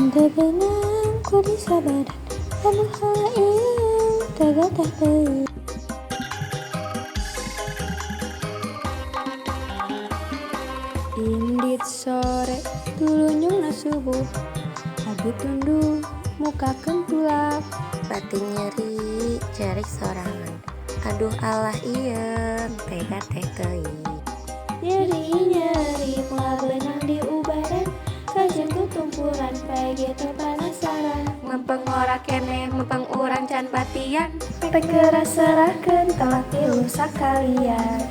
Henteu beunang ku disabaran, anu halaing tegateh teuing. Indit sore tulunjungna subuh, abdi tunduh mukakeun tulak. Batin nyeri cerik sorangan, aduh Allah ieun tega teh teuing. Nyeri moal beunang di ubaran, kajeng tutumpuran pae teu panasaran. Mempeng ora keneh mempeng urang can batian, Pek serahkeun telak tilu sakalian.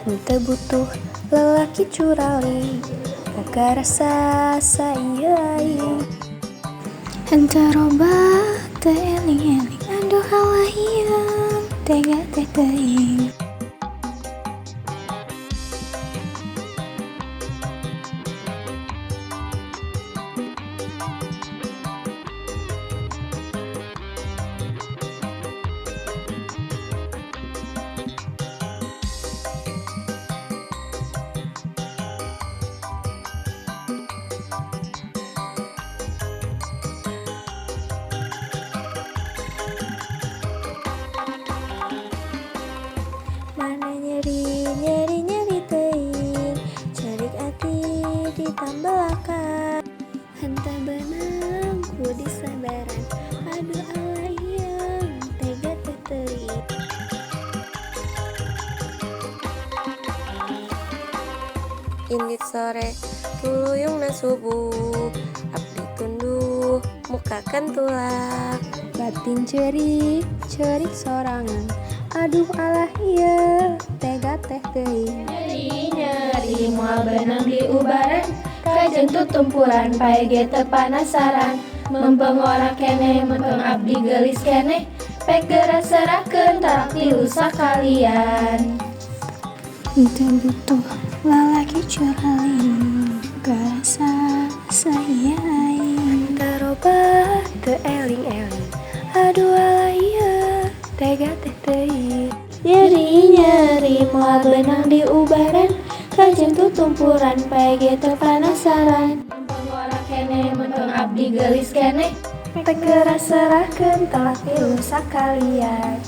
Henteu butuh lelaki curali, boga rasa saieu aing. Henteu robah teu eling-eling, aduh Allah ieun tega teh teuing. Mana nyeri teuing, cerik ati ditambelakan. Henteu beunang ku disabaran, aduh Allah ieun tega teh teuing. Indit sore tuluyungna subuh, abdi tunduh mukakeun tulak. Batin cerik sorangan, aduh Allah ieu tega teh teuing. Nyeri moal beunang di ubaran, kajeng tutumpuran pae ge teu panasaran. Mempeng ora keneh mempeng abdi geulis keneh, pek geura serahkeun tarak tilu sakalian. Henteu butuh lalaki curali, boga rasa saieu aing. Henteu robah teu eling-eling, aduh Allah ieun tega teh teuing. Nyeri moal beunang di ubaran, kajeng tutumpuran pae ge teu panasaran. Mempeng ora keneh mempeng abdi geulis keneh, Pek geura serahkeun telak tilu sakalian.